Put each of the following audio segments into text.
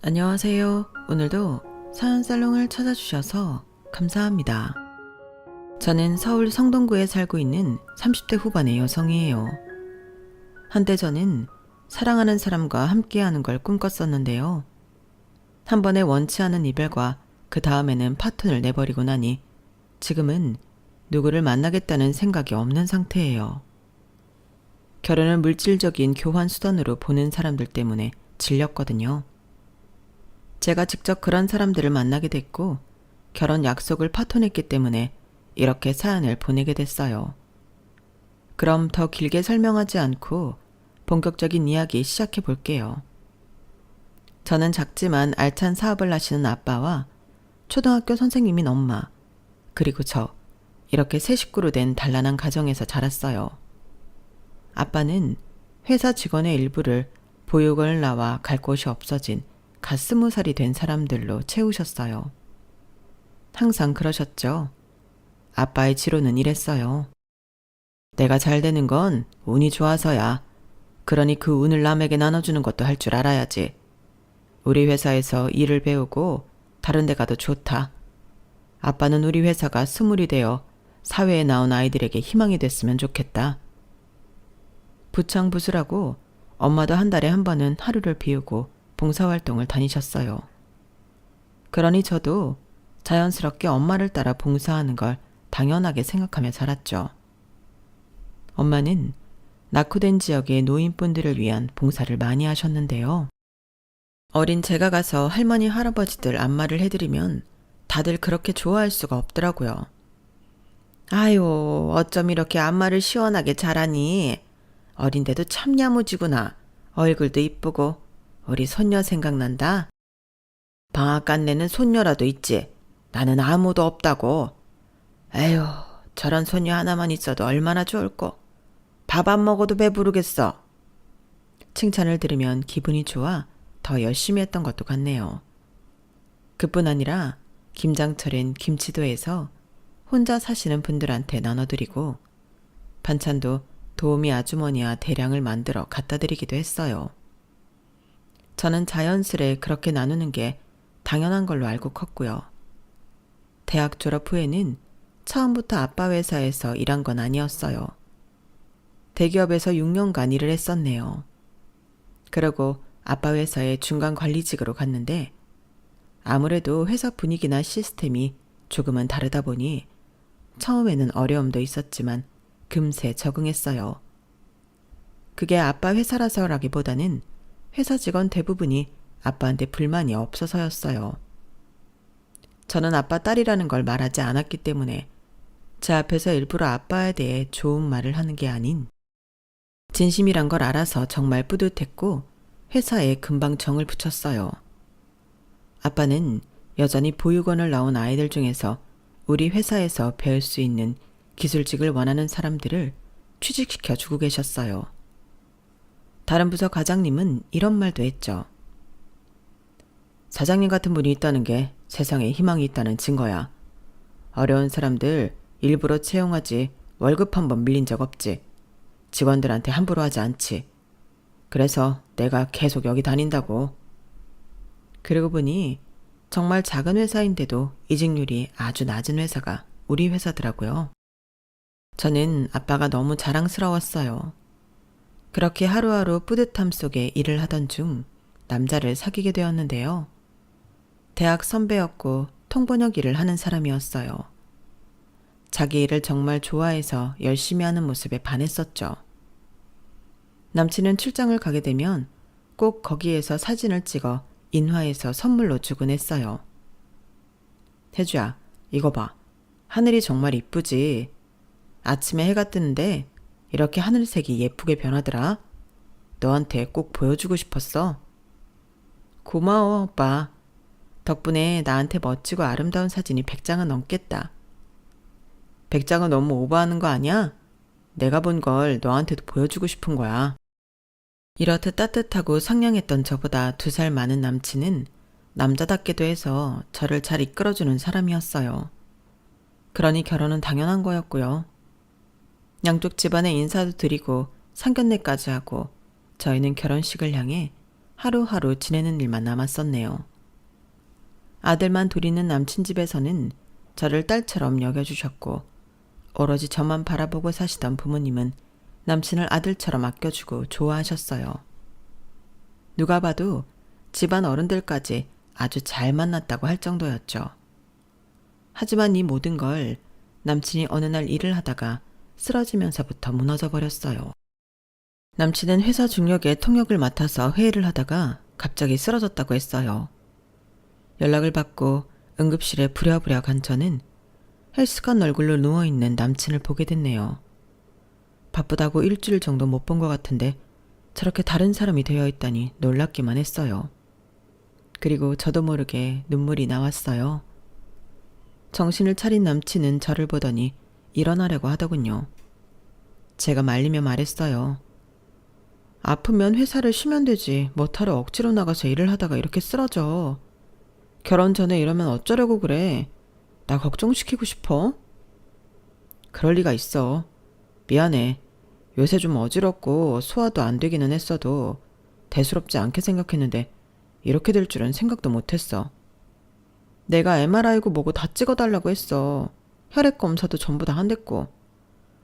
안녕하세요. 오늘도 사연살롱을 찾아주셔서 감사합니다. 저는 서울 성동구에 살고 있는 30대 후반의 여성이에요. 한때 저는 사랑하는 사람과 함께하는 걸 꿈꿨었는데요. 한 번에 원치 않은 이별과 그 다음에는 파토를 내버리고 나니 지금은 누구를 만나겠다는 생각이 없는 상태예요. 결혼을 물질적인 교환 수단으로 보는 사람들 때문에 질렸거든요. 제가 직접 그런 사람들을 만나게 됐고 결혼 약속을 파토냈기 때문에 이렇게 사연을 보내게 됐어요. 그럼 더 길게 설명하지 않고 본격적인 이야기 시작해 볼게요. 저는 작지만 알찬 사업을 하시는 아빠와 초등학교 선생님인 엄마, 그리고 저, 이렇게 세 식구로 된 단란한 가정에서 자랐어요. 아빠는 회사 직원의 일부를 보육원을 나와 갈 곳이 없어진 갓 20살이 된 사람들로 채우셨어요. 항상 그러셨죠. 아빠의 지로는 이랬어요. 내가 잘 되는 건 운이 좋아서야. 그러니 그 운을 남에게 나눠주는 것도 할 줄 알아야지. 우리 회사에서 일을 배우고 다른 데 가도 좋다. 아빠는 우리 회사가 스물이 되어 사회에 나온 아이들에게 희망이 됐으면 좋겠다. 부창부수라고 엄마도 한 달에 한 번은 하루를 비우고 봉사활동을 다니셨어요. 그러니 저도 자연스럽게 엄마를 따라 봉사하는 걸 당연하게 생각하며 자랐죠. 엄마는 낙후된 지역의 노인분들을 위한 봉사를 많이 하셨는데요. 어린 제가 가서 할머니 할아버지들 안마를 해드리면 다들 그렇게 좋아할 수가 없더라고요. 아유, 어쩜 이렇게 안마를 시원하게 잘하니? 어린데도 참 야무지구나. 얼굴도 이쁘고. 우리 손녀 생각난다. 방앗간 내는 손녀라도 있지. 나는 아무도 없다고. 에휴, 저런 손녀 하나만 있어도 얼마나 좋을꼬. 밥 안 먹어도 배부르겠어. 칭찬을 들으면 기분이 좋아 더 열심히 했던 것도 같네요. 그뿐 아니라 김장철엔 김치도 해서 혼자 사시는 분들한테 나눠드리고 반찬도 도우미 아주머니와 대량을 만들어 갖다 드리기도 했어요. 저는 자연스레 그렇게 나누는 게 당연한 걸로 알고 컸고요. 대학 졸업 후에는 처음부터 아빠 회사에서 일한 건 아니었어요. 대기업에서 6년간 일을 했었네요. 그러고 아빠 회사의 중간 관리직으로 갔는데 아무래도 회사 분위기나 시스템이 조금은 다르다 보니 처음에는 어려움도 있었지만 금세 적응했어요. 그게 아빠 회사라서라기보다는 회사 직원 대부분이 아빠한테 불만이 없어서였어요. 저는 아빠 딸이라는 걸 말하지 않았기 때문에 제 앞에서 일부러 아빠에 대해 좋은 말을 하는 게 아닌 진심이란 걸 알아서 정말 뿌듯했고 회사에 금방 정을 붙였어요. 아빠는 여전히 보육원을 나온 아이들 중에서 우리 회사에서 배울 수 있는 기술직을 원하는 사람들을 취직시켜 주고 계셨어요. 다른 부서 과장님은 이런 말도 했죠. 사장님 같은 분이 있다는 게 세상에 희망이 있다는 증거야. 어려운 사람들 일부러 채용하지 월급 한 번 밀린 적 없지. 직원들한테 함부로 하지 않지. 그래서 내가 계속 여기 다닌다고. 그러고 보니 정말 작은 회사인데도 이직률이 아주 낮은 회사가 우리 회사더라고요. 저는 아빠가 너무 자랑스러웠어요. 그렇게 하루하루 뿌듯함 속에 일을 하던 중 남자를 사귀게 되었는데요. 대학 선배였고 통번역 일을 하는 사람이었어요. 자기 일을 정말 좋아해서 열심히 하는 모습에 반했었죠. 남친은 출장을 가게 되면 꼭 거기에서 사진을 찍어 인화해서 선물로 주곤 했어요. 혜주야, 이거 봐. 하늘이 정말 이쁘지. 아침에 해가 뜨는데 이렇게 하늘색이 예쁘게 변하더라. 너한테 꼭 보여주고 싶었어. 고마워, 오빠. 덕분에 나한테 멋지고 아름다운 사진이 100장은 넘겠다. 100장은 너무 오버하는 거 아니야? 내가 본 걸 너한테도 보여주고 싶은 거야. 이렇듯 따뜻하고 상냥했던 저보다 2살 많은 남친은 남자답게도 해서 저를 잘 이끌어주는 사람이었어요. 그러니 결혼은 당연한 거였고요. 양쪽 집안에 인사도 드리고 상견례까지 하고 저희는 결혼식을 향해 하루하루 지내는 일만 남았었네요. 아들만 둘 있는 남친 집에서는 저를 딸처럼 여겨주셨고 오로지 저만 바라보고 사시던 부모님은 남친을 아들처럼 아껴주고 좋아하셨어요. 누가 봐도 집안 어른들까지 아주 잘 만났다고 할 정도였죠. 하지만 이 모든 걸 남친이 어느 날 일을 하다가 쓰러지면서부터 무너져 버렸어요. 남친은 회사 중역에 통역을 맡아서 회의를 하다가 갑자기 쓰러졌다고 했어요. 연락을 받고 응급실에 부랴부랴 간 저는 헬스한 얼굴로 누워있는 남친을 보게 됐네요. 바쁘다고 일주일 정도 못 본 것 같은데 저렇게 다른 사람이 되어 있다니 놀랍기만 했어요. 그리고 저도 모르게 눈물이 나왔어요. 정신을 차린 남친은 저를 보더니 일어나려고 하더군요. 제가 말리며 말했어요. 아프면 회사를 쉬면 되지 뭐하러 억지로 나가서 일을 하다가 이렇게 쓰러져. 결혼 전에 이러면 어쩌려고 그래. 나 걱정시키고 싶어? 그럴 리가 있어. 미안해. 요새 좀 어지럽고 소화도 안 되기는 했어도 대수롭지 않게 생각했는데 이렇게 될 줄은 생각도 못했어. 내가 MRI고 뭐고 다 찍어달라고 했어. 혈액 검사도 전부 다 한댔고.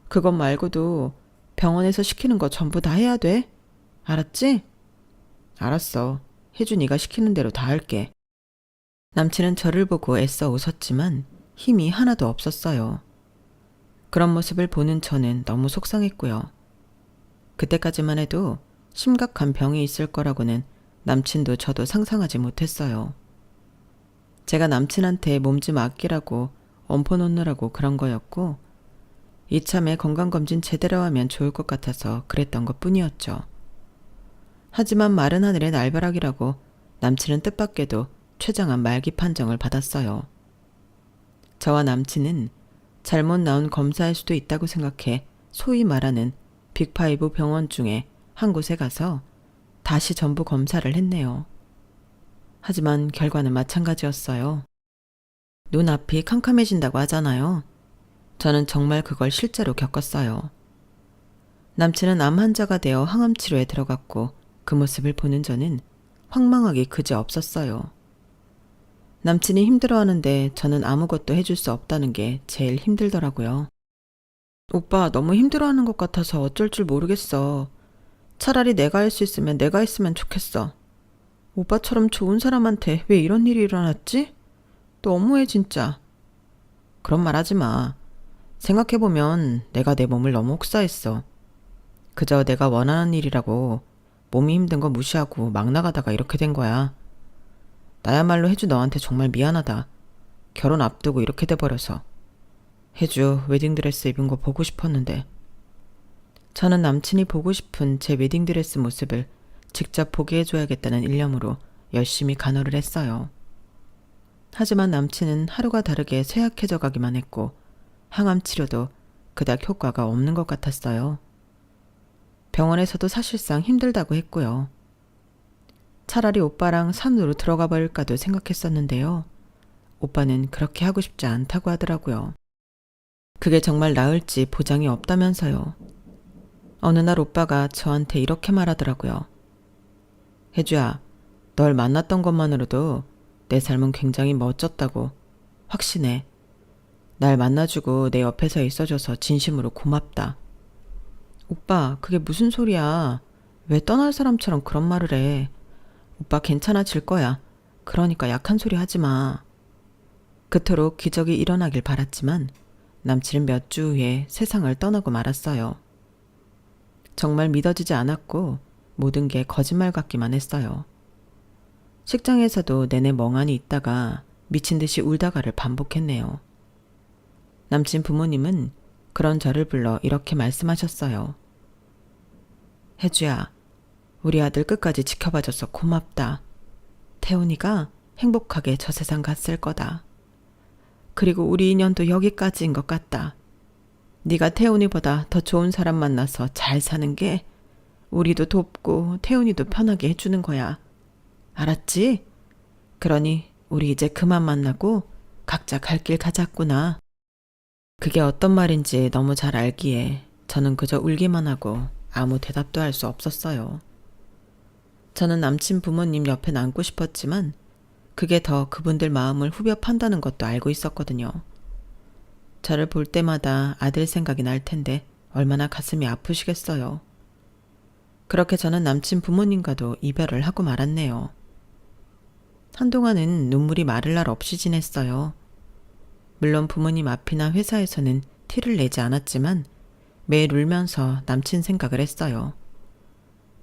그것 말고도 병원에서 시키는 거 전부 다 해야 돼. 알았지? 알았어. 혜주 네가 시키는 대로 다 할게. 남친은 저를 보고 애써 웃었지만 힘이 하나도 없었어요. 그런 모습을 보는 저는 너무 속상했고요. 그때까지만 해도 심각한 병이 있을 거라고는 남친도 저도 상상하지 못했어요. 제가 남친한테 몸 좀 아끼라고 엄포 놓느라고 그런 거였고 이참에 건강검진 제대로 하면 좋을 것 같아서 그랬던 것 뿐이었죠. 하지만 마른 하늘의 날벼락이라고 남친은 뜻밖에도 최장한 말기 판정을 받았어요. 저와 남친은 잘못 나온 검사일 수도 있다고 생각해 소위 말하는 빅5 병원 중에 한 곳에 가서 다시 전부 검사를 했네요. 하지만 결과는 마찬가지였어요. 눈앞이 캄캄해진다고 하잖아요. 저는 정말 그걸 실제로 겪었어요. 남친은 암 환자가 되어 항암 치료에 들어갔고 그 모습을 보는 저는 황망하기 그지없었어요. 남친이 힘들어하는데 저는 아무것도 해줄 수 없다는 게 제일 힘들더라고요. 오빠 너무 힘들어하는 것 같아서 어쩔 줄 모르겠어. 차라리 내가 할 수 있으면 내가 했으면 좋겠어. 오빠처럼 좋은 사람한테 왜 이런 일이 일어났지? 너무해 진짜. 그런 말 하지 마. 생각해보면 내가 내 몸을 너무 혹사했어. 그저 내가 원하는 일이라고 몸이 힘든 거 무시하고 막 나가다가 이렇게 된 거야. 나야말로 혜주 너한테 정말 미안하다. 결혼 앞두고 이렇게 돼버려서. 혜주 웨딩드레스 입은 거 보고 싶었는데. 저는 남친이 보고 싶은 제 웨딩드레스 모습을 직접 보게 해줘야겠다는 일념으로 열심히 간호를 했어요. 하지만 남친은 하루가 다르게 쇠약해져 가기만 했고 항암 치료도 그닥 효과가 없는 것 같았어요. 병원에서도 사실상 힘들다고 했고요. 차라리 오빠랑 산으로 들어가 버릴까도 생각했었는데요. 오빠는 그렇게 하고 싶지 않다고 하더라고요. 그게 정말 나을지 보장이 없다면서요. 어느 날 오빠가 저한테 이렇게 말하더라고요. 혜주야, 널 만났던 것만으로도 내 삶은 굉장히 멋졌다고 확신해. 날 만나주고 내 옆에서 있어줘서 진심으로 고맙다. 오빠, 그게 무슨 소리야. 왜 떠날 사람처럼 그런 말을 해. 오빠 괜찮아질 거야. 그러니까 약한 소리 하지 마. 그토록 기적이 일어나길 바랐지만 남친은 몇 주 후에 세상을 떠나고 말았어요. 정말 믿어지지 않았고 모든 게 거짓말 같기만 했어요. 식장에서도 내내 멍하니 있다가 미친 듯이 울다가를 반복했네요. 남친 부모님은 그런 저를 불러 이렇게 말씀하셨어요. 혜주야, 우리 아들 끝까지 지켜봐줘서 고맙다. 태훈이가 행복하게 저 세상 갔을 거다. 그리고 우리 인연도 여기까지인 것 같다. 네가 태훈이보다 더 좋은 사람 만나서 잘 사는 게 우리도 돕고 태훈이도 편하게 해주는 거야. 알았지? 그러니 우리 이제 그만 만나고 각자 갈 길 가자꾸나. 그게 어떤 말인지 너무 잘 알기에 저는 그저 울기만 하고 아무 대답도 할 수 없었어요. 저는 남친 부모님 옆에 남고 싶었지만 그게 더 그분들 마음을 후벼 판다는 것도 알고 있었거든요. 저를 볼 때마다 아들 생각이 날 텐데 얼마나 가슴이 아프시겠어요. 그렇게 저는 남친 부모님과도 이별을 하고 말았네요. 한동안은 눈물이 마를 날 없이 지냈어요. 물론 부모님 앞이나 회사에서는 티를 내지 않았지만 매일 울면서 남친 생각을 했어요.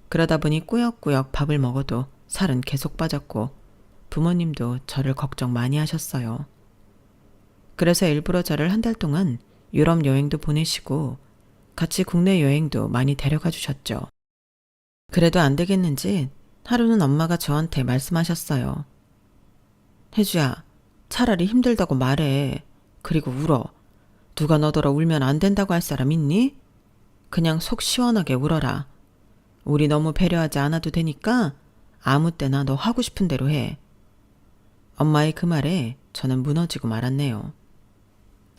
그러다 보니 꾸역꾸역 밥을 먹어도 살은 계속 빠졌고 부모님도 저를 걱정 많이 하셨어요. 그래서 일부러 저를 한 달 동안 유럽 여행도 보내시고 같이 국내 여행도 많이 데려가 주셨죠. 그래도 안 되겠는지 하루는 엄마가 저한테 말씀하셨어요. 혜주야, 차라리 힘들다고 말해. 그리고 울어. 누가 너더러 울면 안 된다고 할 사람 있니? 그냥 속 시원하게 울어라. 우리 너무 배려하지 않아도 되니까 아무 때나 너 하고 싶은 대로 해. 엄마의 그 말에 저는 무너지고 말았네요.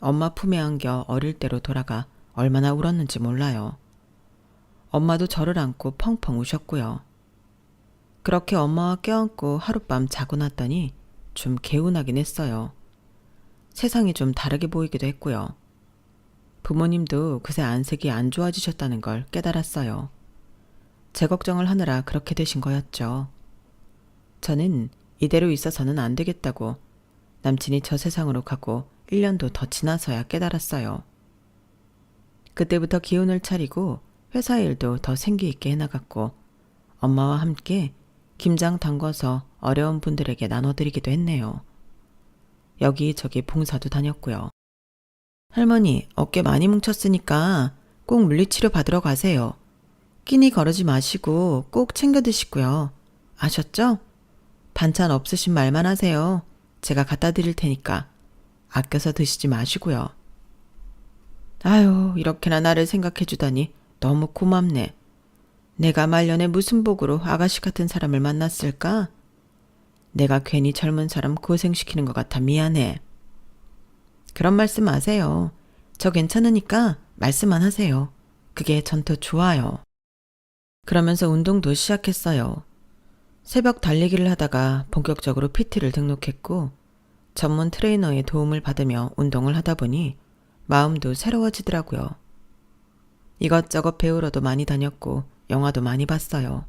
엄마 품에 안겨 어릴 때로 돌아가 얼마나 울었는지 몰라요. 엄마도 저를 안고 펑펑 우셨고요. 그렇게 엄마와 껴안고 하룻밤 자고 났더니 좀 개운하긴 했어요. 세상이 좀 다르게 보이기도 했고요. 부모님도 그새 안색이 안 좋아지셨다는 걸 깨달았어요. 제 걱정을 하느라 그렇게 되신 거였죠. 저는 이대로 있어서는 안 되겠다고 남친이 저 세상으로 가고 1년도 더 지나서야 깨달았어요. 그때부터 기운을 차리고 회사 일도 더 생기 있게 해나갔고 엄마와 함께 김장 담궈서 어려운 분들에게 나눠드리기도 했네요. 여기저기 봉사도 다녔고요. 할머니, 어깨 많이 뭉쳤으니까 꼭 물리치료 받으러 가세요. 끼니 거르지 마시고 꼭 챙겨 드시고요. 아셨죠? 반찬 없으신 말만 하세요. 제가 갖다 드릴 테니까 아껴서 드시지 마시고요. 아유, 이렇게나 나를 생각해 주다니 너무 고맙네. 내가 말년에 무슨 복으로 아가씨 같은 사람을 만났을까? 내가 괜히 젊은 사람 고생시키는 것 같아 미안해. 그런 말씀 마세요. 저 괜찮으니까 말씀만 하세요. 그게 전 더 좋아요. 그러면서 운동도 시작했어요. 새벽 달리기를 하다가 본격적으로 PT를 등록했고 전문 트레이너의 도움을 받으며 운동을 하다 보니 마음도 새로워지더라고요. 이것저것 배우러도 많이 다녔고 영화도 많이 봤어요.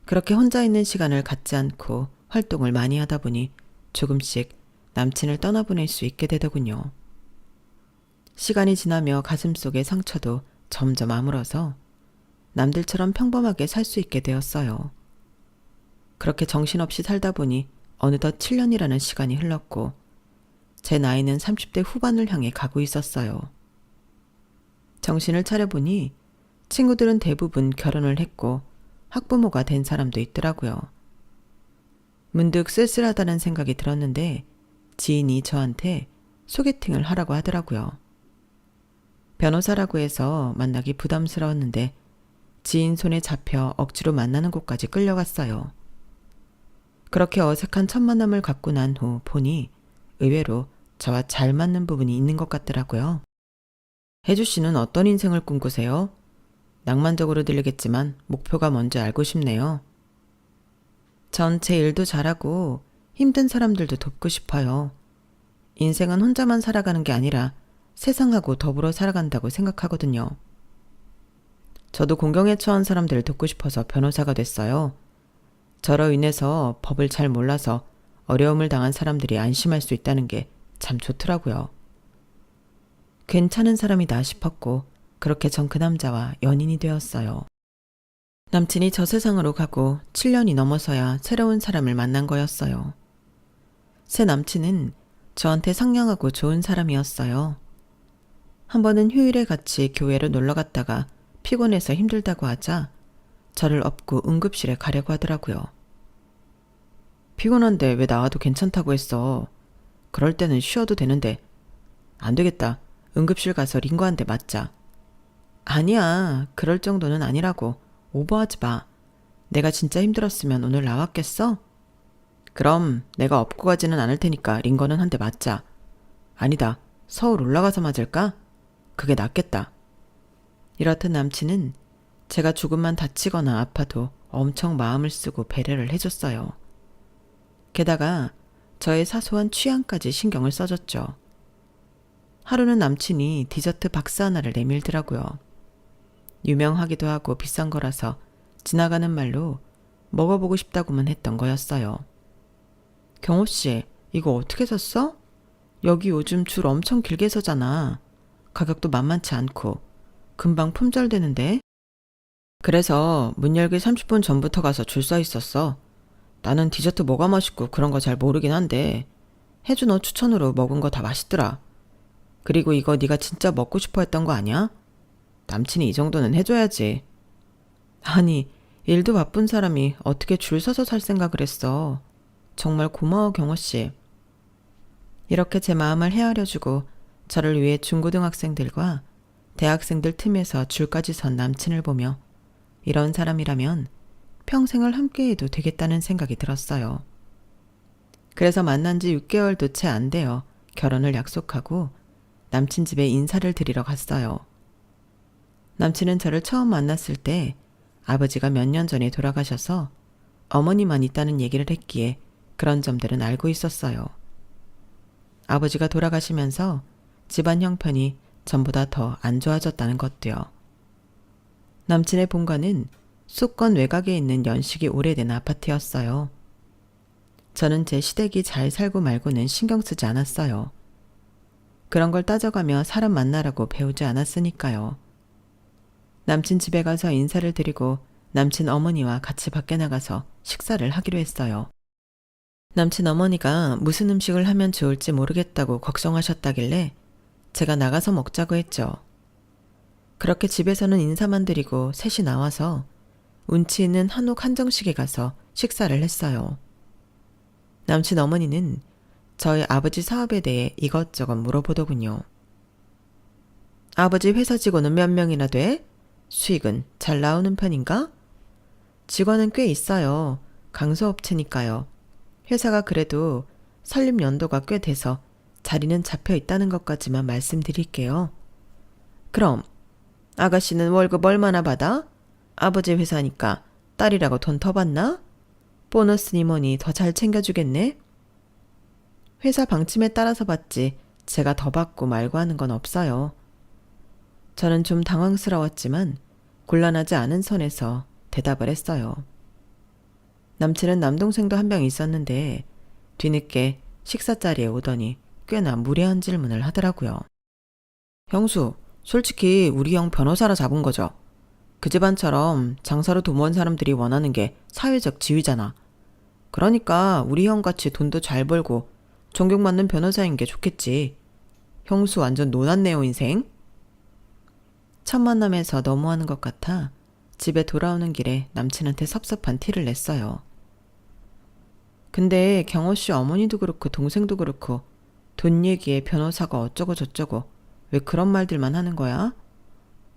그렇게 혼자 있는 시간을 갖지 않고 활동을 많이 하다 보니 조금씩 남친을 떠나보낼 수 있게 되더군요. 시간이 지나며 가슴속의 상처도 점점 아물어서 남들처럼 평범하게 살 수 있게 되었어요. 그렇게 정신없이 살다 보니 어느덧 7년이라는 시간이 흘렀고 제 나이는 30대 후반을 향해 가고 있었어요. 정신을 차려보니 친구들은 대부분 결혼을 했고 학부모가 된 사람도 있더라고요. 문득 쓸쓸하다는 생각이 들었는데 지인이 저한테 소개팅을 하라고 하더라고요. 변호사라고 해서 만나기 부담스러웠는데 지인 손에 잡혀 억지로 만나는 곳까지 끌려갔어요. 그렇게 어색한 첫 만남을 갖고 난 후 보니 의외로 저와 잘 맞는 부분이 있는 것 같더라고요. 혜주 씨는 어떤 인생을 꿈꾸세요? 낭만적으로 들리겠지만 목표가 뭔지 알고 싶네요. 전 제 일도 잘하고 힘든 사람들도 돕고 싶어요. 인생은 혼자만 살아가는 게 아니라 세상하고 더불어 살아간다고 생각하거든요. 저도 공경에 처한 사람들을 돕고 싶어서 변호사가 됐어요. 저로 인해서 법을 잘 몰라서 어려움을 당한 사람들이 안심할 수 있다는 게 참 좋더라고요. 괜찮은 사람이다 싶었고 그렇게 전 그 남자와 연인이 되었어요. 남친이 저 세상으로 가고 7년이 넘어서야 새로운 사람을 만난 거였어요. 새 남친은 저한테 상냥하고 좋은 사람이었어요. 한 번은 휴일에 같이 교회로 놀러 갔다가 피곤해서 힘들다고 하자 저를 업고 응급실에 가려고 하더라고요. 피곤한데 왜 나와도 괜찮다고 했어. 그럴 때는 쉬어도 되는데. 안 되겠다. 응급실 가서 링거 한 대 맞자. 아니야. 그럴 정도는 아니라고. 오버하지 마. 내가 진짜 힘들었으면 오늘 나왔겠어? 그럼 내가 업고 가지는 않을 테니까 링거는 한 대 맞자. 아니다. 서울 올라가서 맞을까? 그게 낫겠다. 이렇듯 남친은 제가 조금만 다치거나 아파도 엄청 마음을 쓰고 배려를 해줬어요. 게다가 저의 사소한 취향까지 신경을 써줬죠. 하루는 남친이 디저트 박스 하나를 내밀더라고요. 유명하기도 하고 비싼 거라서 지나가는 말로 먹어보고 싶다고만 했던 거였어요. 경호씨, 이거 어떻게 샀어? 여기 요즘 줄 엄청 길게 서잖아. 가격도 만만치 않고 금방 품절되는데? 그래서 문 열기 30분 전부터 가서 줄 서 있었어. 나는 디저트 뭐가 맛있고 그런 거 잘 모르긴 한데 혜주 너 추천으로 먹은 거 다 맛있더라. 그리고 이거 네가 진짜 먹고 싶어 했던 거 아니야? 남친이 이 정도는 해줘야지. 아니, 일도 바쁜 사람이 어떻게 줄 서서 살 생각을 했어. 정말 고마워, 경호씨. 이렇게 제 마음을 헤아려주고 저를 위해 중고등학생들과 대학생들 틈에서 줄까지 선 남친을 보며 이런 사람이라면 평생을 함께해도 되겠다는 생각이 들었어요. 그래서 만난 지 6개월도 채 안 되어 결혼을 약속하고 남친 집에 인사를 드리러 갔어요. 남친은 저를 처음 만났을 때 아버지가 몇 년 전에 돌아가셔서 어머니만 있다는 얘기를 했기에 그런 점들은 알고 있었어요. 아버지가 돌아가시면서 집안 형편이 전보다 더 안 좋아졌다는 것도요. 남친의 본가는 수도권 외곽에 있는 연식이 오래된 아파트였어요. 저는 제 시댁이 잘 살고 말고는 신경 쓰지 않았어요. 그런 걸 따져가며 사람 만나라고 배우지 않았으니까요. 남친 집에 가서 인사를 드리고 남친 어머니와 같이 밖에 나가서 식사를 하기로 했어요. 남친 어머니가 무슨 음식을 하면 좋을지 모르겠다고 걱정하셨다길래 제가 나가서 먹자고 했죠. 그렇게 집에서는 인사만 드리고 셋이 나와서 운치 있는 한옥 한정식에 가서 식사를 했어요. 남친 어머니는 저희 아버지 사업에 대해 이것저것 물어보더군요. 아버지 회사 직원은 몇 명이나 돼? 수익은 잘 나오는 편인가? 직원은 꽤 있어요. 강소업체니까요. 회사가 그래도 설립 연도가 꽤 돼서 자리는 잡혀 있다는 것까지만 말씀드릴게요. 그럼 아가씨는 월급 얼마나 받아? 아버지 회사니까 딸이라고 돈 더 받나? 보너스니 뭐니 더 잘 챙겨주겠네? 회사 방침에 따라서 받지 제가 더 받고 말고 하는 건 없어요. 저는 좀 당황스러웠지만 곤란하지 않은 선에서 대답을 했어요. 남친은 남동생도 한 명 있었는데 뒤늦게 식사 자리에 오더니 꽤나 무례한 질문을 하더라고요. 형수, 솔직히 우리 형 변호사라 잡은 거죠. 그 집안처럼 장사로 돈 번 사람들이 원하는 게 사회적 지위잖아. 그러니까 우리 형같이 돈도 잘 벌고 존경받는 변호사인 게 좋겠지. 형수 완전 노났네요, 인생. 첫 만남에서 너무하는 것 같아 집에 돌아오는 길에 남친한테 섭섭한 티를 냈어요. 근데 경호씨 어머니도 그렇고 동생도 그렇고 돈 얘기에 변호사가 어쩌고 저쩌고 왜 그런 말들만 하는 거야?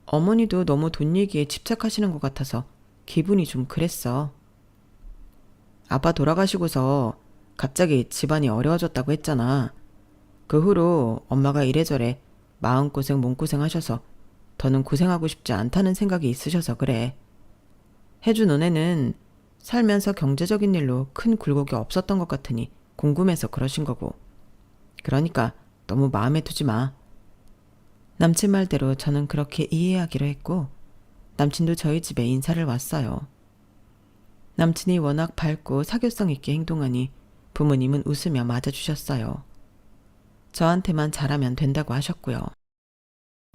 어머니도 너무 돈 얘기에 집착하시는 것 같아서 기분이 좀 그랬어. 아빠 돌아가시고서 갑자기 집안이 어려워졌다고 했잖아. 그 후로 엄마가 이래저래 마음고생 몸고생 하셔서 더는 고생하고 싶지 않다는 생각이 있으셔서 그래. 혜주 너네는 살면서 경제적인 일로 큰 굴곡이 없었던 것 같으니 궁금해서 그러신 거고. 그러니까 너무 마음에 두지 마. 남친 말대로 저는 그렇게 이해하기로 했고 남친도 저희 집에 인사를 왔어요. 남친이 워낙 밝고 사교성 있게 행동하니 부모님은 웃으며 맞아주셨어요. 저한테만 잘하면 된다고 하셨고요.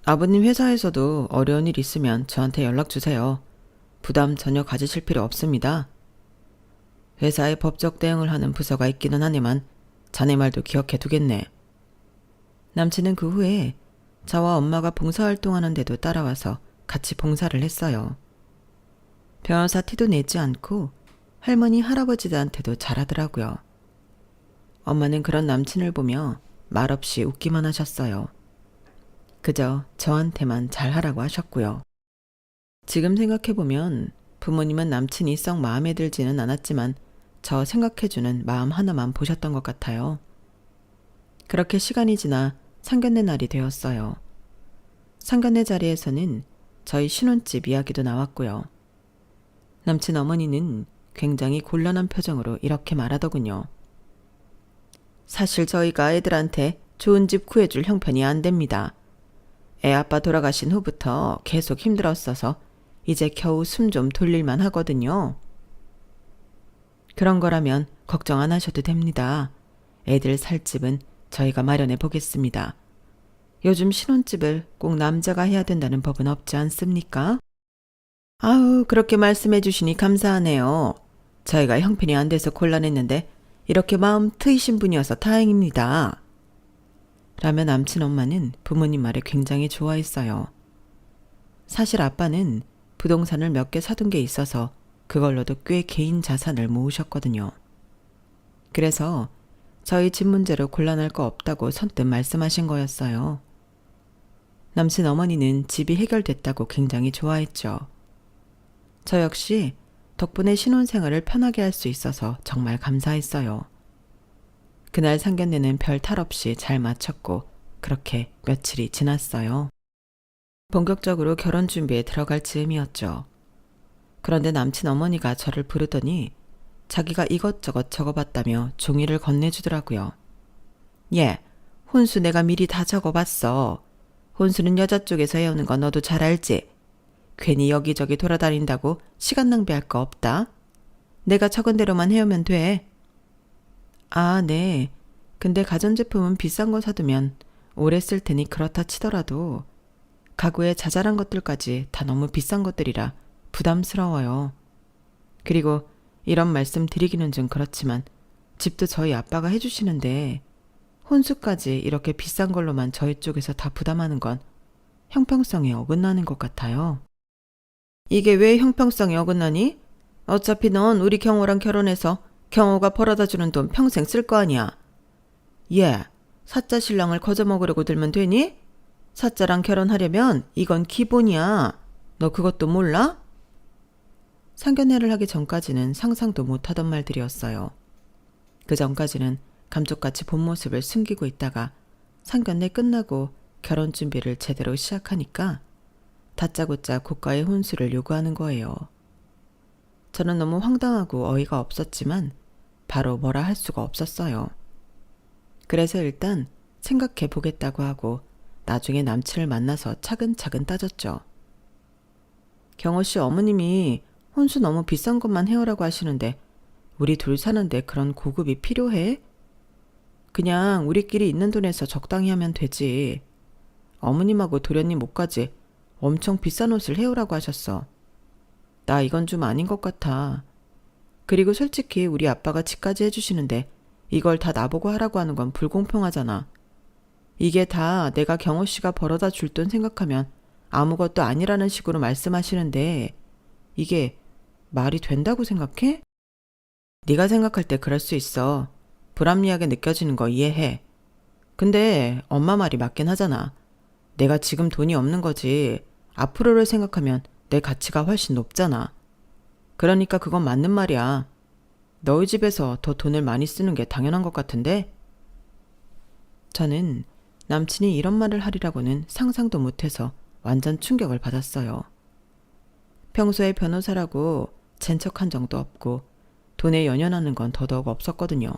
아버님 회사에서도 어려운 일 있으면 저한테 연락 주세요. 부담 전혀 가지실 필요 없습니다. 회사에 법적 대응을 하는 부서가 있기는 하니만 자네 말도 기억해 두겠네. 남친은 그 후에 저와 엄마가 봉사활동하는데도 따라와서 같이 봉사를 했어요. 변호사 티도 내지 않고 할머니 할아버지들한테도 잘하더라고요. 엄마는 그런 남친을 보며 말없이 웃기만 하셨어요. 그저 저한테만 잘하라고 하셨고요. 지금 생각해보면 부모님은 남친이 썩 마음에 들지는 않았지만 저 생각해주는 마음 하나만 보셨던 것 같아요. 그렇게 시간이 지나 상견례 날이 되었어요. 상견례 자리에서는 저희 신혼집 이야기도 나왔고요. 남친 어머니는 굉장히 곤란한 표정으로 이렇게 말하더군요. 사실 저희가 애들한테 좋은 집 구해줄 형편이 안 됩니다. 애 아빠 돌아가신 후부터 계속 힘들었어서 이제 겨우 숨 좀 돌릴만 하거든요. 그런 거라면 걱정 안 하셔도 됩니다. 애들 살 집은 저희가 마련해 보겠습니다. 요즘 신혼집을 꼭 남자가 해야 된다는 법은 없지 않습니까? 아우, 그렇게 말씀해 주시니 감사하네요. 저희가 형편이 안 돼서 곤란했는데 이렇게 마음 트이신 분이어서 다행입니다. 라며 남친 엄마는 부모님 말을 굉장히 좋아했어요. 사실 아빠는 부동산을 몇 개 사둔 게 있어서 그걸로도 꽤 개인 자산을 모으셨거든요. 그래서 저희 집 문제로 곤란할 거 없다고 선뜻 말씀하신 거였어요. 남친 어머니는 집이 해결됐다고 굉장히 좋아했죠. 저 역시 덕분에 신혼생활을 편하게 할 수 있어서 정말 감사했어요. 그날 상견례는 별 탈 없이 잘 마쳤고 그렇게 며칠이 지났어요. 본격적으로 결혼 준비에 들어갈 즈음이었죠. 그런데 남친 어머니가 저를 부르더니 자기가 이것저것 적어봤다며 종이를 건네주더라고요. 예, 혼수 내가 미리 다 적어봤어. 혼수는 여자 쪽에서 해오는 거 너도 잘 알지? 괜히 여기저기 돌아다닌다고 시간 낭비할 거 없다. 내가 적은 대로만 해오면 돼. 아, 네. 근데 가전제품은 비싼 거 사두면 오래 쓸 테니 그렇다 치더라도 가구에 자잘한 것들까지 다 너무 비싼 것들이라 부담스러워요. 그리고 이런 말씀 드리기는 좀 그렇지만 집도 저희 아빠가 해주시는데 혼수까지 이렇게 비싼 걸로만 저희 쪽에서 다 부담하는 건 형평성에 어긋나는 것 같아요. 이게 왜 형평성에 어긋나니? 어차피 넌 우리 경호랑 결혼해서 경호가 벌어다 주는 돈 평생 쓸 거 아니야. 예, 사짜 신랑을 거저먹으려고 들면 되니? 사짜랑 결혼하려면 이건 기본이야. 너 그것도 몰라? 상견례를 하기 전까지는 상상도 못하던 말들이었어요. 그 전까지는 감쪽같이 본 모습을 숨기고 있다가 상견례 끝나고 결혼 준비를 제대로 시작하니까 다짜고짜 고가의 혼수를 요구하는 거예요. 저는 너무 황당하고 어이가 없었지만 바로 뭐라 할 수가 없었어요. 그래서 일단 생각해 보겠다고 하고 나중에 남친을 만나서 차근차근 따졌죠. 경호 씨 어머님이 혼수 너무 비싼 것만 해오라고 하시는데 우리 둘 사는데 그런 고급이 필요해? 그냥 우리끼리 있는 돈에서 적당히 하면 되지. 어머님하고 도련님 옷까지 엄청 비싼 옷을 해오라고 하셨어. 나 이건 좀 아닌 것 같아. 그리고 솔직히 우리 아빠가 집까지 해주시는데 이걸 다 나보고 하라고 하는 건 불공평하잖아. 이게 다 내가 경호 씨가 벌어다 줄 돈 생각하면 아무것도 아니라는 식으로 말씀하시는데 이게 말이 된다고 생각해? 네가 생각할 때 그럴 수 있어. 불합리하게 느껴지는 거 이해해. 근데 엄마 말이 맞긴 하잖아. 내가 지금 돈이 없는 거지. 앞으로를 생각하면 내 가치가 훨씬 높잖아. 그러니까 그건 맞는 말이야. 너희 집에서 더 돈을 많이 쓰는 게 당연한 것 같은데? 저는 남친이 이런 말을 하리라고는 상상도 못해서 완전 충격을 받았어요. 평소에 변호사라고 젠척한 적도 없고 돈에 연연하는 건 더더욱 없었거든요.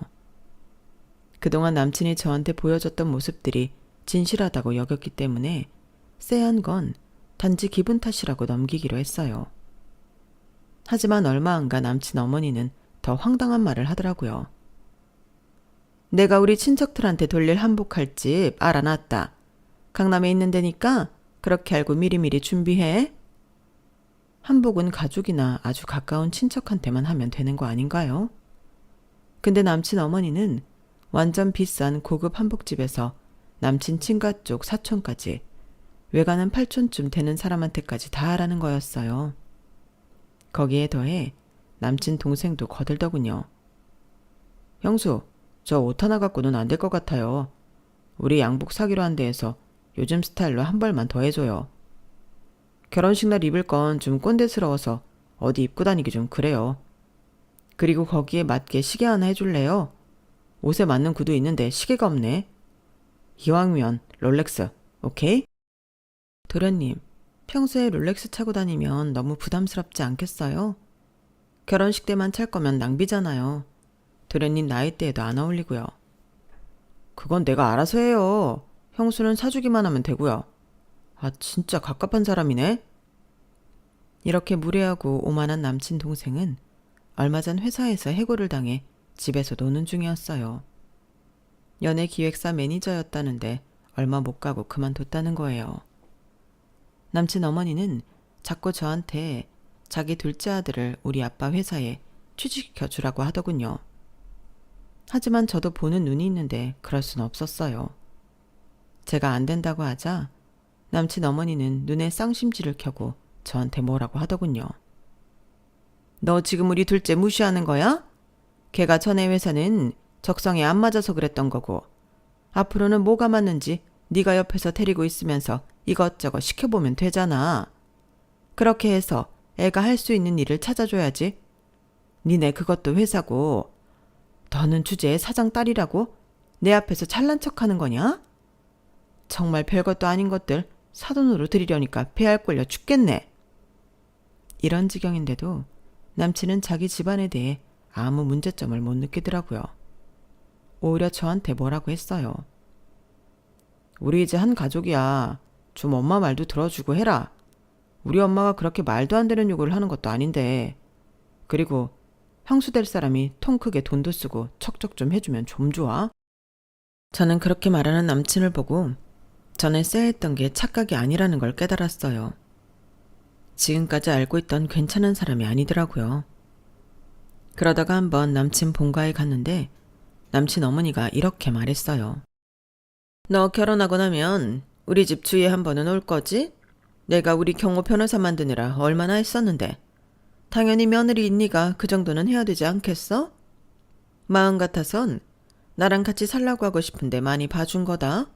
그동안 남친이 저한테 보여줬던 모습들이 진실하다고 여겼기 때문에 쎄한 건 단지 기분 탓이라고 넘기기로 했어요. 하지만 얼마 안 가 남친 어머니는 더 황당한 말을 하더라고요. 내가 우리 친척들한테 돌릴 한복할 집 알아놨다. 강남에 있는 데니까 그렇게 알고 미리미리 준비해. 한복은 가족이나 아주 가까운 친척한테만 하면 되는 거 아닌가요? 근데 남친 어머니는 완전 비싼 고급 한복집에서 남친 친가 쪽 사촌까지 외가는 8촌쯤 되는 사람한테까지 다 하라는 거였어요. 거기에 더해 남친 동생도 거들더군요. 형수, 저 옷 하나 갖고는 안 될 것 같아요. 우리 양복 사기로 한 데에서 요즘 스타일로 한 벌만 더 해줘요. 결혼식 날 입을 건 좀 꼰대스러워서 어디 입고 다니기 좀 그래요. 그리고 거기에 맞게 시계 하나 해줄래요? 옷에 맞는 구두 있는데 시계가 없네. 이왕이면 롤렉스, 오케이? 도련님, 평소에 롤렉스 차고 다니면 너무 부담스럽지 않겠어요? 결혼식 때만 찰 거면 낭비잖아요. 도련님 나이대에도 안 어울리고요. 그건 내가 알아서 해요. 형수는 사주기만 하면 되고요. 아, 진짜 갑갑한 사람이네. 이렇게 무례하고 오만한 남친 동생은 얼마 전 회사에서 해고를 당해 집에서 노는 중이었어요. 연예기획사 매니저였다는데 얼마 못 가고 그만뒀다는 거예요. 남친 어머니는 자꾸 저한테 자기 둘째 아들을 우리 아빠 회사에 취직시켜 주라고 하더군요. 하지만 저도 보는 눈이 있는데 그럴 순 없었어요. 제가 안 된다고 하자 남친 어머니는 눈에 쌍심지를 켜고 저한테 뭐라고 하더군요. 너 지금 우리 둘째 무시하는 거야? 걔가 전에 회사는 적성에 안 맞아서 그랬던 거고 앞으로는 뭐가 맞는지 네가 옆에서 데리고 있으면서 이것저것 시켜보면 되잖아. 그렇게 해서 애가 할 수 있는 일을 찾아줘야지. 니네 그것도 회사고 너는 주제의 사장 딸이라고 내 앞에서 잘난 척하는 거냐? 정말 별것도 아닌 것들 사돈으로 드리려니까 배알 꼴려 죽겠네. 이런 지경인데도 남친은 자기 집안에 대해 아무 문제점을 못 느끼더라고요. 오히려 저한테 뭐라고 했어요. 우리 이제 한 가족이야. 좀 엄마 말도 들어주고 해라. 우리 엄마가 그렇게 말도 안 되는 요구를 하는 것도 아닌데. 그리고 형수 될 사람이 통 크게 돈도 쓰고 척척 좀 해주면 좀 좋아. 저는 그렇게 말하는 남친을 보고 전에 쎄했던 게 착각이 아니라는 걸 깨달았어요. 지금까지 알고 있던 괜찮은 사람이 아니더라고요. 그러다가 한번 남친 본가에 갔는데 남친 어머니가 이렇게 말했어요. 너 결혼하고 나면 우리 집 주위에 한 번은 올 거지? 내가 우리 경호 변호사 만드느라 얼마나 했었는데. 당연히 며느리인 네가 그 정도는 해야 되지 않겠어? 마음 같아선 나랑 같이 살라고 하고 싶은데 많이 봐준 거다.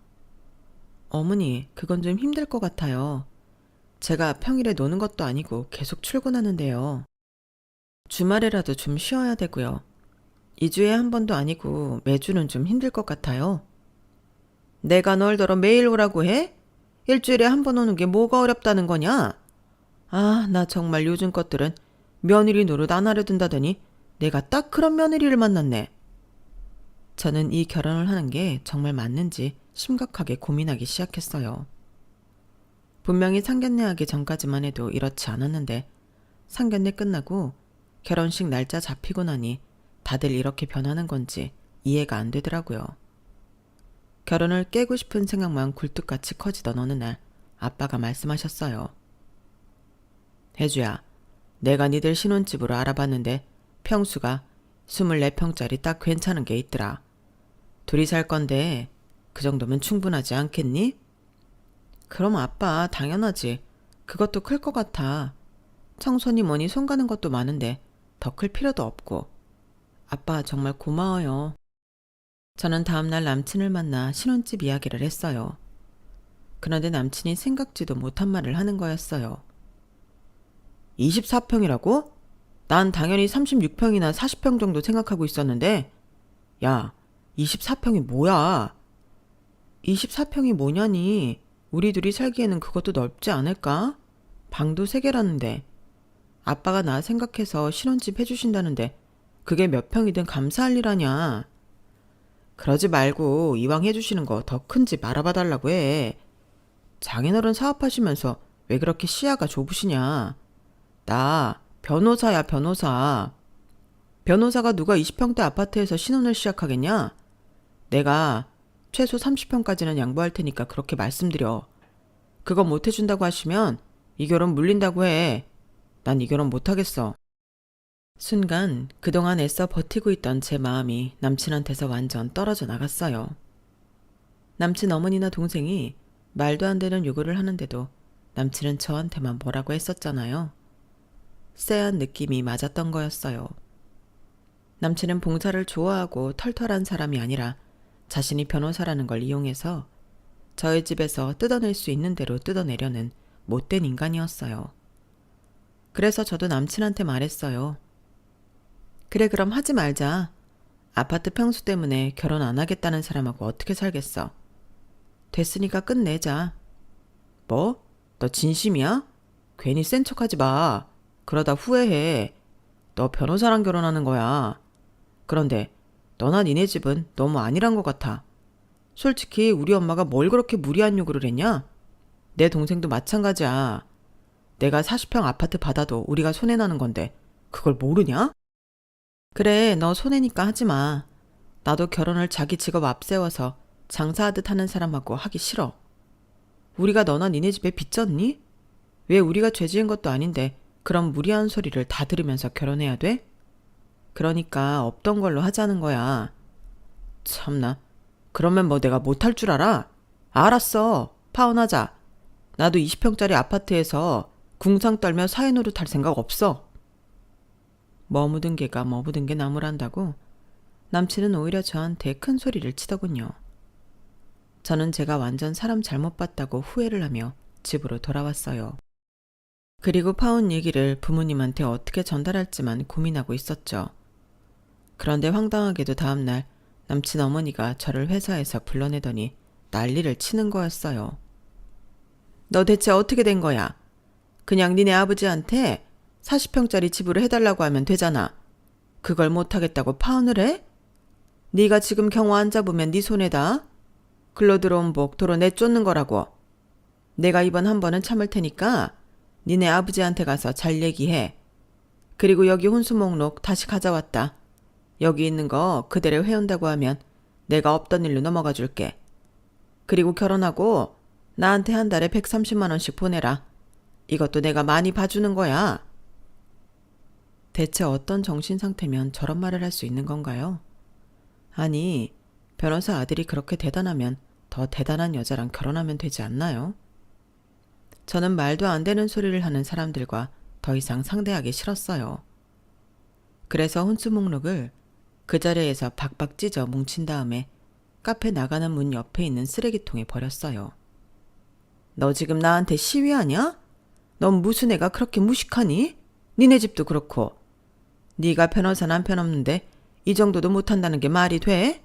어머니, 그건 좀 힘들 것 같아요. 제가 평일에 노는 것도 아니고 계속 출근하는데요. 주말에라도 좀 쉬어야 되고요. 2주에 한 번도 아니고 매주는 좀 힘들 것 같아요. 내가 널더러 매일 오라고 해? 일주일에 한 번 오는 게 뭐가 어렵다는 거냐? 아, 나 정말 요즘 것들은 며느리 노릇 안 하려 든다더니 내가 딱 그런 며느리를 만났네. 저는 이 결혼을 하는 게 정말 맞는지 심각하게 고민하기 시작했어요. 분명히 상견례 하기 전까지만 해도 이렇지 않았는데 상견례 끝나고 결혼식 날짜 잡히고 나니 다들 이렇게 변하는 건지 이해가 안 되더라고요. 결혼을 깨고 싶은 생각만 굴뚝같이 커지던 어느 날 아빠가 말씀하셨어요. 혜주야, 내가 니들 신혼집으로 알아봤는데 평수가 24평짜리 딱 괜찮은 게 있더라. 둘이 살 건데 그 정도면 충분하지 않겠니? 그럼 아빠 당연하지. 그것도 클 것 같아. 청소니 뭐니 손 가는 것도 많은데 더 클 필요도 없고. 아빠 정말 고마워요. 저는 다음날 남친을 만나 신혼집 이야기를 했어요. 그런데 남친이 생각지도 못한 말을 하는 거였어요. 24평이라고? 난 당연히 36평이나 40평 정도 생각하고 있었는데. 야, 24평이 뭐야? 24평이 뭐냐니. 우리 둘이 살기에는 그것도 넓지 않을까? 방도 3개라는데. 아빠가 나 생각해서 신혼집 해주신다는데 그게 몇 평이든 감사할 일 아냐. 그러지 말고 이왕 해주시는 거 더 큰 집 알아봐달라고 해. 장인어른 사업하시면서 왜 그렇게 시야가 좁으시냐. 나 변호사야, 변호사. 변호사가 누가 20평대 아파트에서 신혼을 시작하겠냐? 내가 최소 30평까지는 양보할 테니까 그렇게 말씀드려. 그거 못 해준다고 하시면 이 결혼 물린다고 해. 난 이 결혼 못하겠어. 순간 그동안 애써 버티고 있던 제 마음이 남친한테서 완전 떨어져 나갔어요. 남친 어머니나 동생이 말도 안 되는 요구를 하는데도 남친은 저한테만 뭐라고 했었잖아요. 쎄한 느낌이 맞았던 거였어요. 남친은 봉사를 좋아하고 털털한 사람이 아니라 자신이 변호사라는 걸 이용해서 저희 집에서 뜯어낼 수 있는 대로 뜯어내려는 못된 인간이었어요. 그래서 저도 남친한테 말했어요. 그래, 그럼 하지 말자. 아파트 평수 때문에 결혼 안 하겠다는 사람하고 어떻게 살겠어. 됐으니까 끝내자. 뭐? 너 진심이야? 괜히 센 척하지 마. 그러다 후회해. 너 변호사랑 결혼하는 거야. 그런데 너나 니네 집은 너무 아니란 것 같아. 솔직히 우리 엄마가 뭘 그렇게 무리한 요구를 했냐? 내 동생도 마찬가지야. 내가 40평 아파트 받아도 우리가 손해나는 건데 그걸 모르냐? 그래, 너 손해니까 하지 마. 나도 결혼을 자기 직업 앞세워서 장사하듯 하는 사람하고 하기 싫어. 우리가 너나 니네 집에 빚졌니? 왜 우리가 죄 지은 것도 아닌데 그런 무리한 소리를 다 들으면서 결혼해야 돼? 그러니까 없던 걸로 하자는 거야. 참나. 그러면 뭐 내가 못할 줄 알아? 알았어. 파혼하자. 나도 20평짜리 아파트에서 궁상 떨며 사회노릇 할 생각 없어. 머무든 개가 머무든 게 나무란다고 남친은 오히려 저한테 큰 소리를 치더군요. 저는 제가 완전 사람 잘못 봤다고 후회를 하며 집으로 돌아왔어요. 그리고 파혼 얘기를 부모님한테 어떻게 전달할지만 고민하고 있었죠. 그런데 황당하게도 다음날 남친 어머니가 저를 회사에서 불러내더니 난리를 치는 거였어요. 너 대체 어떻게 된 거야? 그냥 니네 아버지한테 40평짜리 집으로 해달라고 하면 되잖아. 그걸 못하겠다고 파혼을 해? 네가 지금 경호 안 잡으면 네 손해다. 글로 들어온 복 도로 내쫓는 거라고. 내가 이번 한 번은 참을 테니까 니네 아버지한테 가서 잘 얘기해. 그리고 여기 혼수 목록 다시 가져왔다. 여기 있는 거 그대로 해온다고 하면 내가 없던 일로 넘어가 줄게. 그리고 결혼하고 나한테 한 달에 130만 원씩 보내라. 이것도 내가 많이 봐주는 거야. 대체 어떤 정신 상태면 저런 말을 할 수 있는 건가요? 아니, 변호사 아들이 그렇게 대단하면 더 대단한 여자랑 결혼하면 되지 않나요? 저는 말도 안 되는 소리를 하는 사람들과 더 이상 상대하기 싫었어요. 그래서 혼수 목록을 그 자리에서 박박 찢어 뭉친 다음에 카페 나가는 문 옆에 있는 쓰레기통에 버렸어요. 너 지금 나한테 시위하냐? 넌 무슨 애가 그렇게 무식하니? 니네 집도 그렇고. 네가 변호사 남편 없는데 이 정도도 못한다는 게 말이 돼?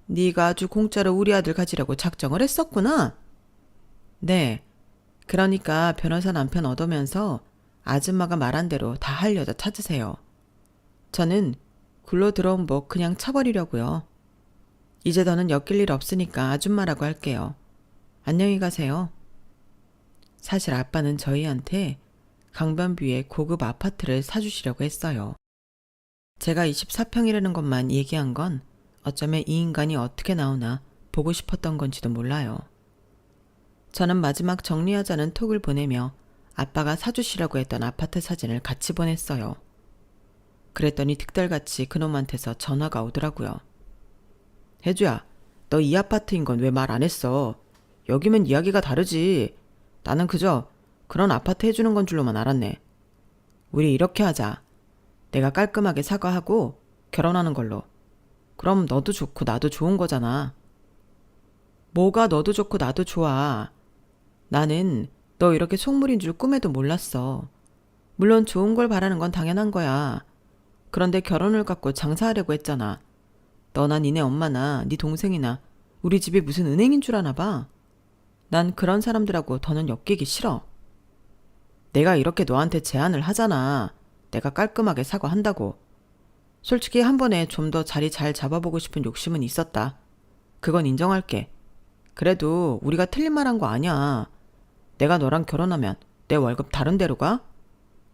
네가 아주 공짜로 우리 아들 가지려고 작정을 했었구나. 네. 그러니까 변호사 남편 얻으면서 아줌마가 말한 대로 다 할 여자 찾으세요. 저는 굴러 들어온 복 그냥 차버리려고요. 이제 더는 엮일 일 없으니까 아줌마라고 할게요. 안녕히 가세요. 사실 아빠는 저희한테 강변뷰에 고급 아파트를 사주시려고 했어요. 제가 24평이라는 것만 얘기한 건 어쩌면 이 인간이 어떻게 나오나 보고 싶었던 건지도 몰라요. 저는 마지막 정리하자는 톡을 보내며 아빠가 사주시라고 했던 아파트 사진을 같이 보냈어요. 그랬더니 득달같이 그놈한테서 전화가 오더라고요. 혜주야, 너 이 아파트인 건 왜 말 안 했어? 여기면 이야기가 다르지. 나는 그저 그런 아파트 해주는 건 줄로만 알았네. 우리 이렇게 하자. 내가 깔끔하게 사과하고 결혼하는 걸로. 그럼 너도 좋고 나도 좋은 거잖아. 뭐가 너도 좋고 나도 좋아. 나는 너 이렇게 속물인 줄 꿈에도 몰랐어. 물론 좋은 걸 바라는 건 당연한 거야. 그런데 결혼을 갖고 장사하려고 했잖아. 너나 니네 엄마나 네 동생이나 우리 집이 무슨 은행인 줄 아나 봐. 난 그런 사람들하고 더는 엮이기 싫어. 내가 이렇게 너한테 제안을 하잖아. 내가 깔끔하게 사과한다고. 솔직히 한 번에 좀 더 자리 잘 잡아보고 싶은 욕심은 있었다. 그건 인정할게. 그래도 우리가 틀린 말 한 거 아니야. 내가 너랑 결혼하면 내 월급 다른 데로 가?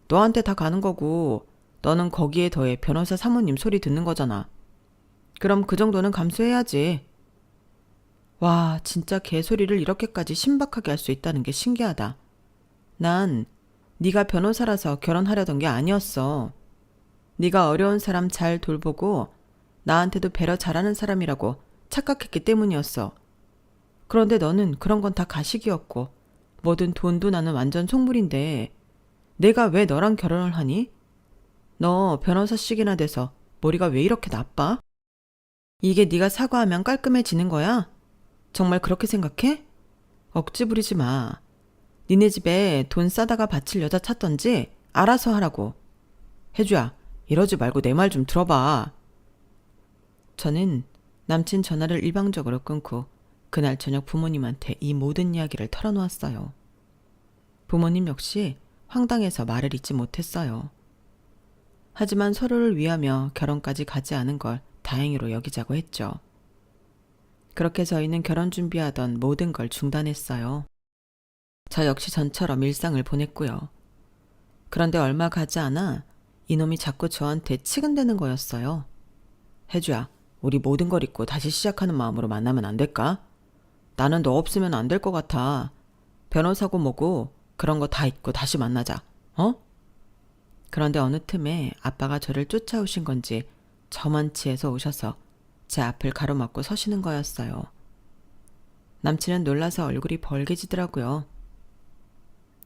너한테 다 가는 거고 너는 거기에 더해 변호사 사모님 소리 듣는 거잖아. 그럼 그 정도는 감수해야지. 와, 진짜 개소리를 이렇게까지 신박하게 할 수 있다는 게 신기하다. 난 네가 변호사라서 결혼하려던 게 아니었어. 네가 어려운 사람 잘 돌보고 나한테도 배려 잘하는 사람이라고 착각했기 때문이었어. 그런데 너는 그런 건 다 가식이었고 뭐든 돈도 나는 완전 속물인데 내가 왜 너랑 결혼을 하니? 너 변호사씩이나 돼서 머리가 왜 이렇게 나빠? 이게 네가 사과하면 깔끔해지는 거야? 정말 그렇게 생각해? 억지 부리지 마. 니네 집에 돈 싸다가 바칠 여자 찾던지 알아서 하라고. 혜주야, 이러지 말고 내 말 좀 들어봐. 저는 남친 전화를 일방적으로 끊고 그날 저녁 부모님한테 이 모든 이야기를 털어놓았어요. 부모님 역시 황당해서 말을 잇지 못했어요. 하지만 서로를 위하며 결혼까지 가지 않은 걸 다행히로 여기자고 했죠. 그렇게 저희는 결혼 준비하던 모든 걸 중단했어요. 저 역시 전처럼 일상을 보냈고요. 그런데 얼마 가지 않아 이놈이 자꾸 저한테 치근대는 거였어요. 혜주야, 우리 모든 걸 잊고 다시 시작하는 마음으로 만나면 안 될까? 나는 너 없으면 안 될 것 같아. 변호사고 뭐고 그런 거 다 잊고 다시 만나자. 어? 그런데 어느 틈에 아빠가 저를 쫓아오신 건지 저만치에서 오셔서 제 앞을 가로막고 서시는 거였어요. 남친은 놀라서 얼굴이 벌개지더라고요.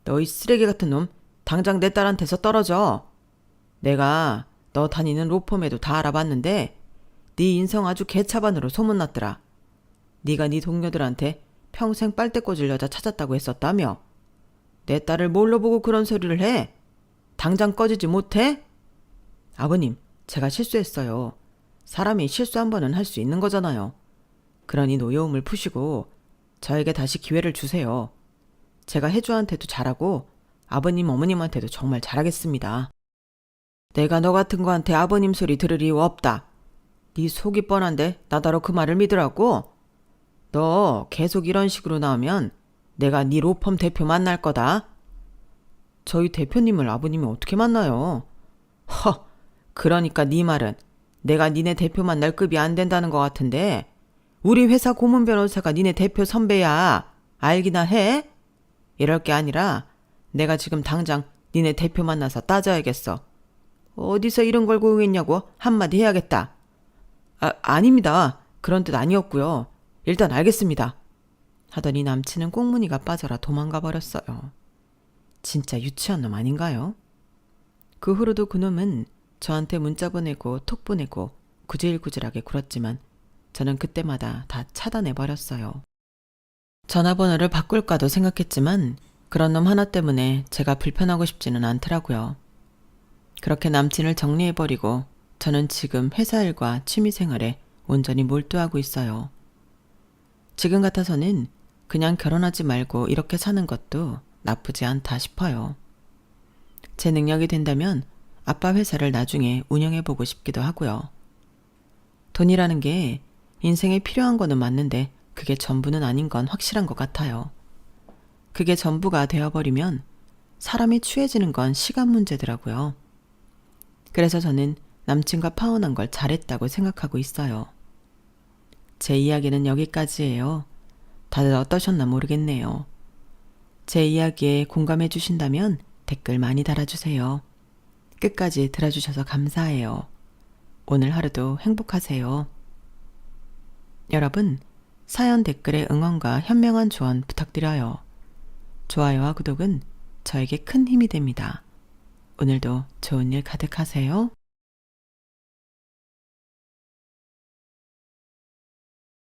너희 쓰레기 같은 놈, 당장 내 딸한테서 떨어져. 내가 너 다니는 로펌에도 다 알아봤는데 네 인성 아주 개차반으로 소문났더라. 네가 네 동료들한테 평생 빨대 꽂을 여자 찾았다고 했었다며. 내 딸을 뭘로 보고 그런 소리를 해? 당장 꺼지지 못해? 아버님, 제가 실수했어요. 사람이 실수 한 번은 할 수 있는 거잖아요. 그러니 노여움을 푸시고 저에게 다시 기회를 주세요. 제가 혜주한테도 잘하고 아버님 어머님한테도 정말 잘하겠습니다. 내가 너 같은 거한테 아버님 소리 들을 이유 없다. 네 속이 뻔한데 나더러 그 말을 믿으라고? 너 계속 이런 식으로 나오면 내가 네 로펌 대표 만날 거다. 저희 대표님을 아버님이 어떻게 만나요? 허, 그러니까 네 말은 내가 니네 대표 만날 급이 안 된다는 것 같은데 우리 회사 고문 변호사가 니네 대표 선배야. 알기나 해? 이럴 게 아니라 내가 지금 당장 니네 대표 만나서 따져야겠어. 어디서 이런 걸 고용했냐고 한마디 해야겠다. 아닙니다. 그런 뜻 아니었고요. 일단 알겠습니다. 하더니 남친은 꽁무니가 빠져라 도망가 버렸어요. 진짜 유치한 놈 아닌가요? 그 후로도 그놈은 저한테 문자 보내고 톡 보내고 구질구질하게 굴었지만 저는 그때마다 다 차단해버렸어요. 전화번호를 바꿀까도 생각했지만 그런 놈 하나 때문에 제가 불편하고 싶지는 않더라고요. 그렇게 남친을 정리해버리고 저는 지금 회사 일과 취미생활에 온전히 몰두하고 있어요. 지금 같아서는 그냥 결혼하지 말고 이렇게 사는 것도 나쁘지 않다 싶어요. 제 능력이 된다면 아빠 회사를 나중에 운영해보고 싶기도 하고요. 돈이라는 게 인생에 필요한 거는 맞는데 그게 전부는 아닌 건 확실한 것 같아요. 그게 전부가 되어버리면 사람이 취해지는 건 시간 문제더라고요. 그래서 저는 남친과 파혼한 걸 잘했다고 생각하고 있어요. 제 이야기는 여기까지예요. 다들 어떠셨나 모르겠네요. 제 이야기에 공감해 주신다면 댓글 많이 달아주세요. 끝까지 들어주셔서 감사해요. 오늘 하루도 행복하세요. 여러분, 사연 댓글에 응원과 현명한 조언 부탁드려요. 좋아요와 구독은 저에게 큰 힘이 됩니다. 오늘도 좋은 일 가득하세요.